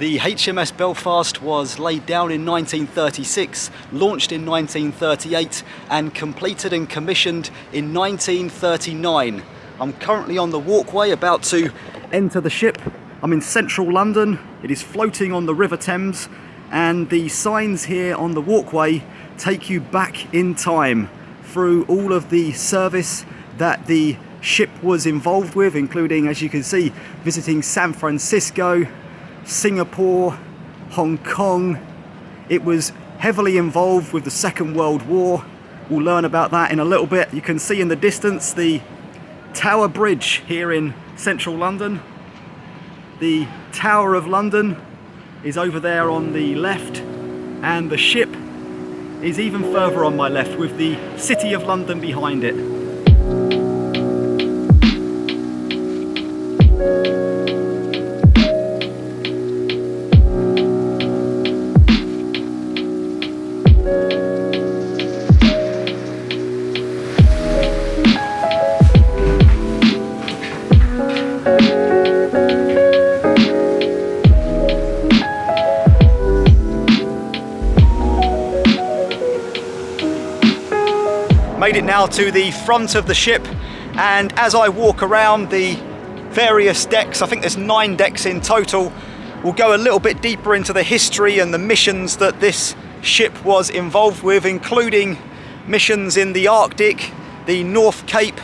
The HMS Belfast was laid down in 1936, launched in 1938 and completed and commissioned in 1939. I'm currently on the walkway about to enter the ship. I'm in central London. It is floating on the River Thames, and the signs here on the walkway take you back in time through all of the service that the ship was involved with, including, as you can see, visiting San Francisco, Singapore, Hong Kong. It was heavily involved with the Second World War. We'll learn about that in a little bit. You can see in the distance the Tower Bridge here in central London. The Tower of London is over there on the left, and the ship is even further on my left with the City of London behind it. Made it now to the front of the ship, and as I walk around the various decks, I think there's 9 decks in total, we'll go a little bit deeper into the history and the missions that this ship was involved with, including missions in the Arctic, the North Cape,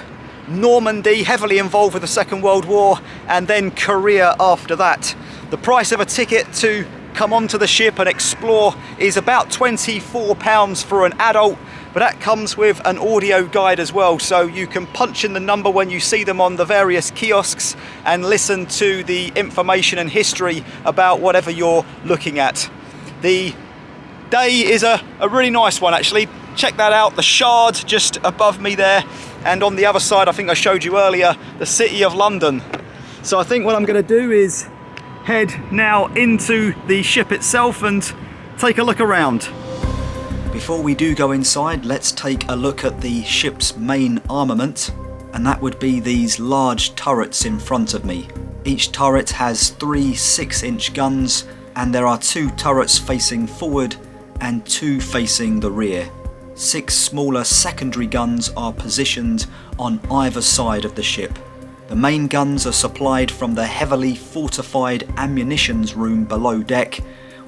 Normandy, heavily involved with the Second World War, and then Korea after that. The price of a ticket to come onto the ship and explore is about £24 for an adult, but that comes with an audio guide as well, so you can punch in the number when you see them on the various kiosks and listen to the information and history about whatever you're looking at. The day is a really nice one actually. Check that out, the Shard just above me there, and on the other side, I think I showed you earlier, the City of London. So I think what I'm going to do is head now into the ship itself and take a look around. Before we do go inside, let's take a look at the ship's main armament, and that would be these large turrets in front of me. Each turret has 3 6-inch guns, and there are 2 turrets facing forward and 2 facing the rear. 6 smaller secondary guns are positioned on either side of the ship. The main guns are supplied from the heavily fortified ammunitions room below deck,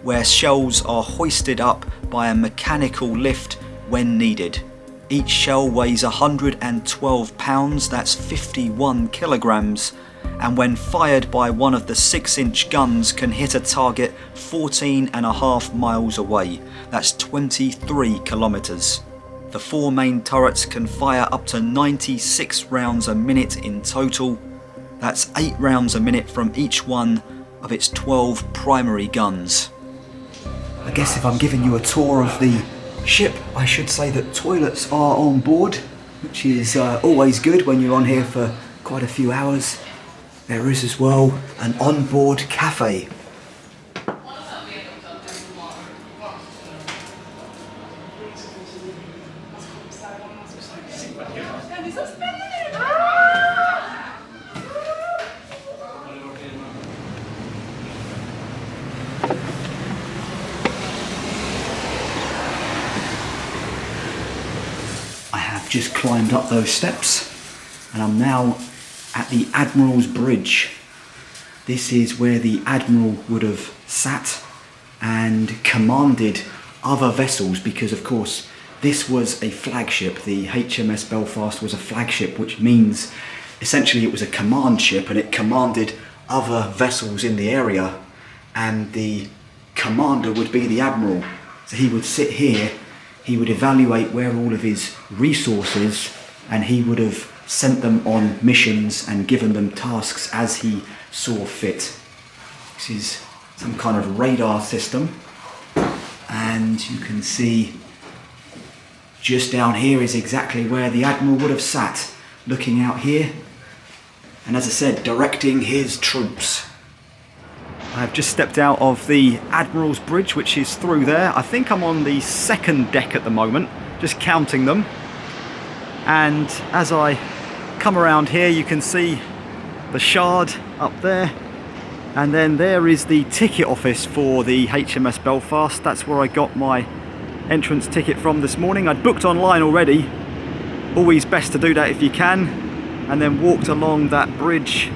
where shells are hoisted up by a mechanical lift when needed. Each shell weighs 112 pounds, that's 51 kilograms, and when fired by one of the 6-inch guns can hit a target 14.5 miles away, that's 23 kilometers. The 4 main turrets can fire up to 96 rounds a minute in total. That's 8 rounds a minute from each one of its 12 primary guns. I guess if I'm giving you a tour of the ship, I should say that toilets are on board, which is always good when you're on here for quite a few hours. There is as well an onboard cafe. Just climbed up those steps, and I'm now at the Admiral's Bridge. This is where the Admiral would have sat and commanded other vessels, because of course this was a flagship. The HMS Belfast was a flagship, which means essentially it was a command ship and it commanded other vessels in the area, and the commander would be the Admiral. So he would sit here, he would evaluate where all of his resources, and he would have sent them on missions and given them tasks as he saw fit. This is some kind of radar system, and you can see just down here is exactly where the Admiral would have sat, looking out here, and as I said, directing his troops. I've just stepped out of the Admiral's Bridge, which is through there. I think I'm on the 2nd deck at the moment, just counting them. And as I come around here, you can see the Shard up there. And then there is the ticket office for the HMS Belfast. That's where I got my entrance ticket from this morning. I'd booked online already. Always best to do that if you can. And then walked along that bridge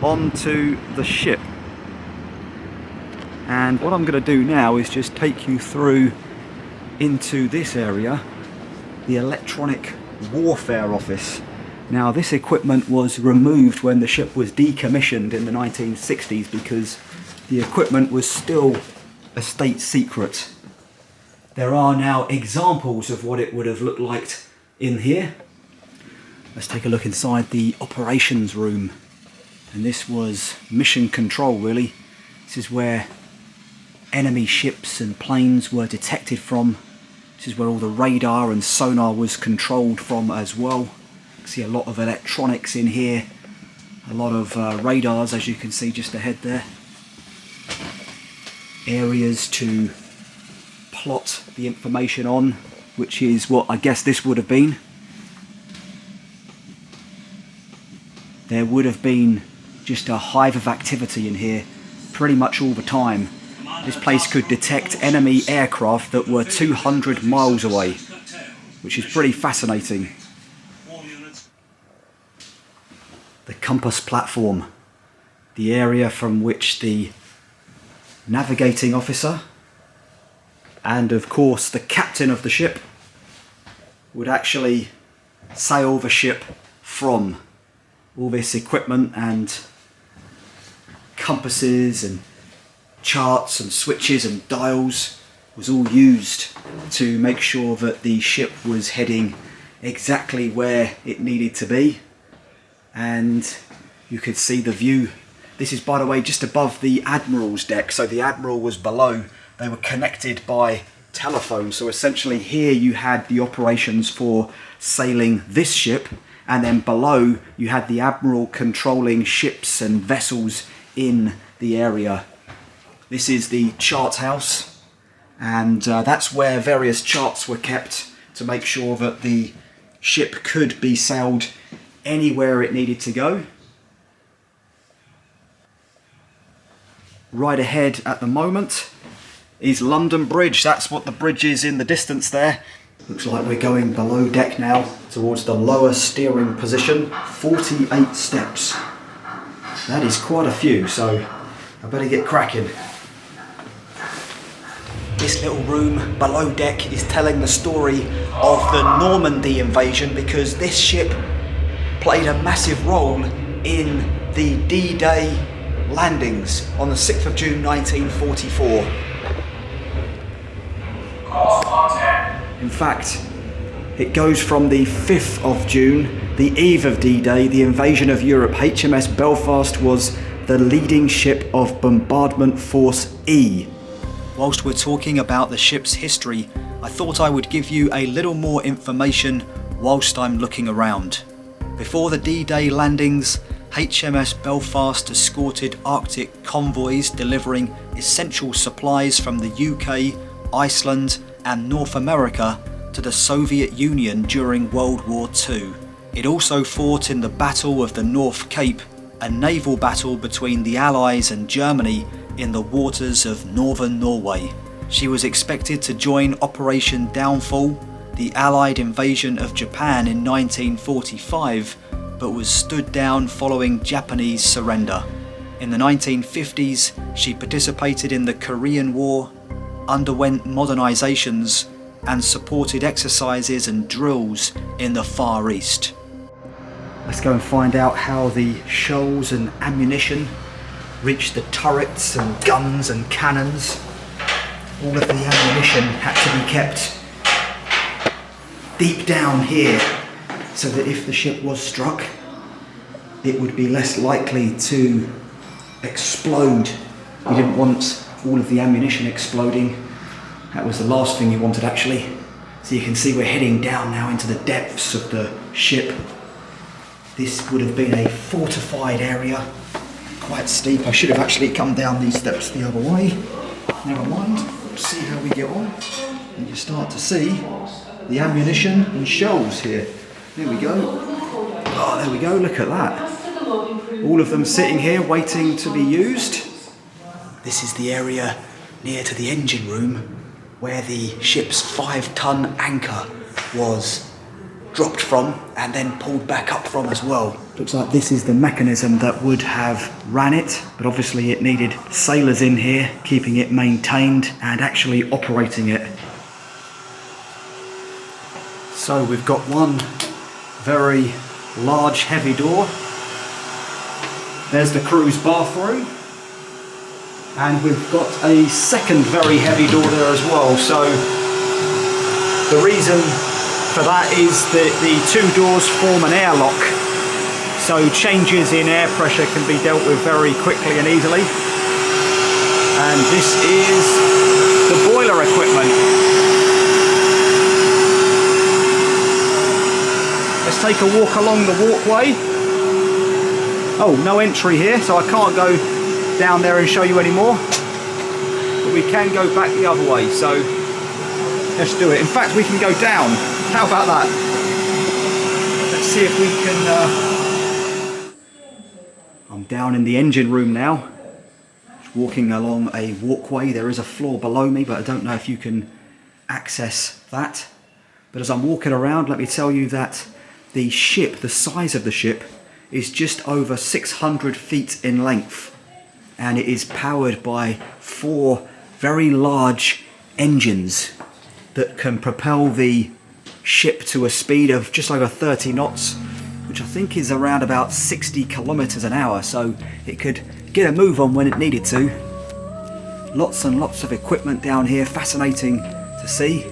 onto the ship. And what I'm going to do now is just take you through into this area, the electronic warfare office. Now this equipment was removed when the ship was decommissioned in the 1960s because the equipment was still a state secret. There are now examples of what it would have looked like in here. Let's take a look inside the operations room. And this was mission control really. This is where enemy ships and planes were detected from. This is where all the radar and sonar was controlled from as well. See a lot of electronics in here, a lot of radars as you can see just ahead there. Areas to plot the information on, which is what I guess this would have been. There would have been just a hive of activity in here pretty much all the time. This place could detect enemy aircraft that were 200 miles away, which is pretty fascinating. The compass platform, the area from which the navigating officer and of course the captain of the ship would actually sail the ship from. All this equipment and compasses and charts and switches and dials was all used to make sure that the ship was heading exactly where it needed to be. And you could see the view. This is, by the way, just above the Admiral's deck, so the Admiral was below. They were connected by telephone, so essentially here you had the operations for sailing this ship, and then below you had the Admiral controlling ships and vessels in the area. This is the chart house, and that's where various charts were kept to make sure that the ship could be sailed anywhere it needed to go. Right ahead at the moment is London Bridge. That's what the bridge is in the distance there. Looks like we're going below deck now towards the lower steering position. 48 steps. That is quite a few, so I better get cracking. This little room below deck is telling the story of the Normandy invasion because this ship played a massive role in the D-Day landings on the 6th of June 1944. In fact, it goes from the 5th of June, the eve of D-Day, the invasion of Europe. HMS Belfast was the leading ship of Bombardment Force E. Whilst we're talking about the ship's history, I thought I would give you a little more information whilst I'm looking around. Before the D-Day landings, HMS Belfast escorted Arctic convoys delivering essential supplies from the UK, Iceland and North America to the Soviet Union during World War II. It also fought in the Battle of the North Cape, a naval battle between the Allies and Germany in the waters of northern Norway. She was expected to join Operation Downfall, the Allied invasion of Japan in 1945, but was stood down following Japanese surrender. In the 1950s, she participated in the Korean War, underwent modernizations, and supported exercises and drills in the Far East. Let's go and find out how the shells and ammunition reached the turrets and guns and cannons. All of the ammunition had to be kept deep down here so that if the ship was struck, it would be less likely to explode. You didn't want all of the ammunition exploding. That was the last thing you wanted actually. So you can see we're heading down now into the depths of the ship. This would have been a fortified area, quite steep. I should have actually come down these steps the other way. Never mind, see how we get on. And you start to see the ammunition and shells here. There we go. Oh, there we go, look at that. All of them sitting here waiting to be used. This is the area near to the engine room where the ship's 5-ton anchor was dropped from and then pulled back up from as well. Looks like this is the mechanism that would have ran it, but obviously it needed sailors in here keeping it maintained and actually operating it. So we've got one very large heavy door. There's the crew's bathroom. And we've got a second very heavy door there as well. So the reason for that is that the two doors form an airlock. So changes in air pressure can be dealt with very quickly and easily. And this is the boiler equipment. Let's take a walk along the walkway. Oh, no entry here, so I can't go down there and show you anymore. But we can go back the other way, so let's do it. In fact, we can go down. How about that? Let's see if we can... I'm down in the engine room now. Just walking along a walkway. There is a floor below me, but I don't know if you can access that. But as I'm walking around, let me tell you that the ship, the size of the ship, is just over 600 feet in length. And it is powered by 4 very large engines that can propel the ship to a speed of just over 30 knots, which I think is around about 60 kilometers an hour, so it could get a move on when it needed to. Lots and lots of equipment down here, fascinating to see.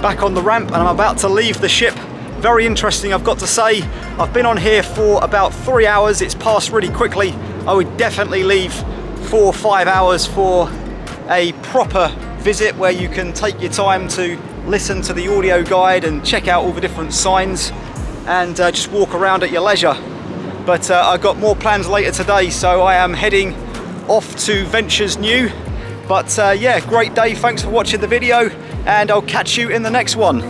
Back on the ramp, and I'm about to leave the ship. Very interesting, I've got to say. I've been on here for about 3 hours. It's passed really quickly. I would definitely leave 4 or 5 hours for a proper visit where you can take your time to listen to the audio guide and check out all the different signs and just walk around at your leisure. But I've got more plans later today, so I am heading off to Ventures New. But yeah, great day. Thanks for watching the video, and I'll catch you in the next one.